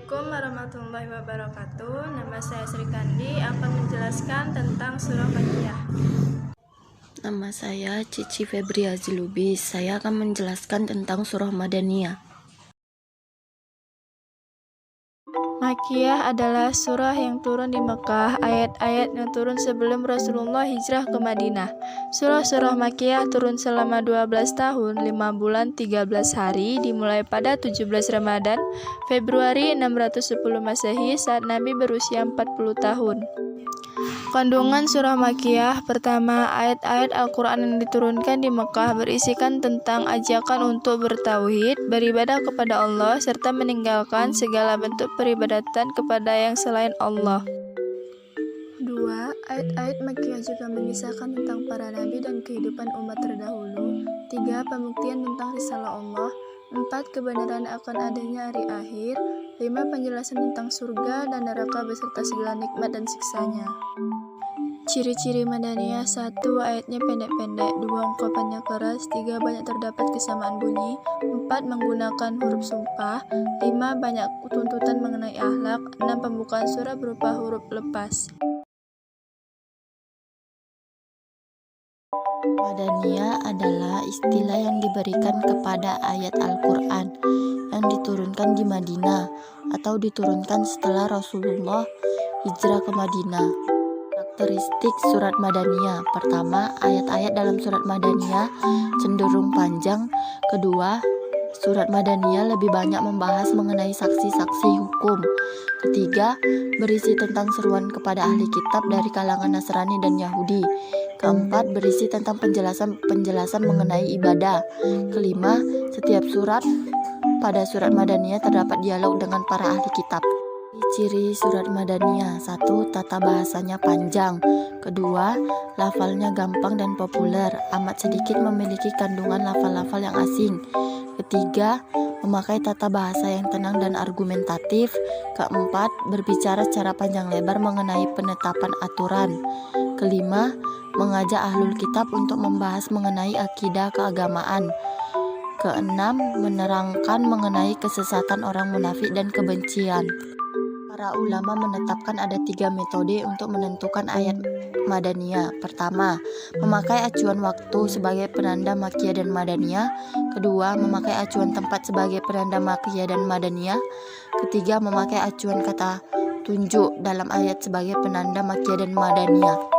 Assalamualaikum warahmatullahi wabarakatuh. Nama saya Sri Kandi akan menjelaskan tentang surah Makkiyah. Nama saya Cici Febria Zilubis. Saya akan menjelaskan tentang surah Madaniyah. Makkiyah adalah surah yang turun di Mekah, ayat-ayat yang turun sebelum Rasulullah hijrah ke Madinah. Surah-surah Makkiyah turun selama 12 tahun, 5 bulan, 13 hari, dimulai pada 17 Ramadan, Februari 610 Masehi saat Nabi berusia 40 tahun. Kandungan surah Makkiyah. Pertama, ayat-ayat Al-Quran yang diturunkan di Mekah berisikan tentang ajakan untuk bertauhid, beribadah kepada Allah, serta meninggalkan segala bentuk peribadatan kepada yang selain Allah. 2. Ayat-ayat Makkiyah juga mengisahkan tentang para nabi dan kehidupan umat terdahulu. 3. Pembuktian tentang risalah Allah. 4. Kebenaran akan adanya hari akhir. 5. Penjelasan tentang surga dan neraka beserta segala nikmat dan siksanya. Ciri-ciri Madaniyah. 1. Ayatnya pendek-pendek. 2. Ungkapannya keras. 3. Banyak terdapat kesamaan bunyi. 4. Menggunakan huruf sumpah. 5. Banyak tuntutan mengenai akhlak. 6. Pembukaan surah berupa huruf lepas. Madaniyah adalah istilah yang diberikan kepada ayat Al-Quran yang diturunkan di Madinah atau diturunkan setelah Rasulullah hijrah ke Madinah. Karakteristik surat Madaniyah. Pertama, ayat-ayat dalam surat Madaniyah cenderung panjang. Kedua, surat Madaniyah lebih banyak membahas mengenai saksi-saksi hukum. Ketiga, berisi tentang seruan kepada ahli kitab dari kalangan Nasrani dan Yahudi. Keempat, berisi tentang penjelasan mengenai ibadah. Kelima, setiap surat pada surat Madaniyah terdapat dialog dengan para ahli kitab. Ciri surat Madaniyah. 1. Tata bahasanya panjang. Kedua, lafalnya gampang dan populer, amat sedikit memiliki kandungan lafal-lafal yang asing. Ketiga, memakai tata bahasa yang tenang dan argumentatif. Keempat, berbicara secara panjang lebar mengenai penetapan aturan. Kelima, mengajak ahlul kitab untuk membahas mengenai akidah keagamaan. Keenam, menerangkan mengenai kesesatan orang munafik dan kebencian. Para ulama menetapkan ada 3 metode untuk menentukan ayat Madaniyah. Pertama, memakai acuan waktu sebagai penanda Makkiyah dan Madaniyah. Kedua, memakai acuan tempat sebagai penanda Makkiyah dan Madaniyah. Ketiga, memakai acuan kata tunjuk dalam ayat sebagai penanda Makkiyah dan Madaniyah.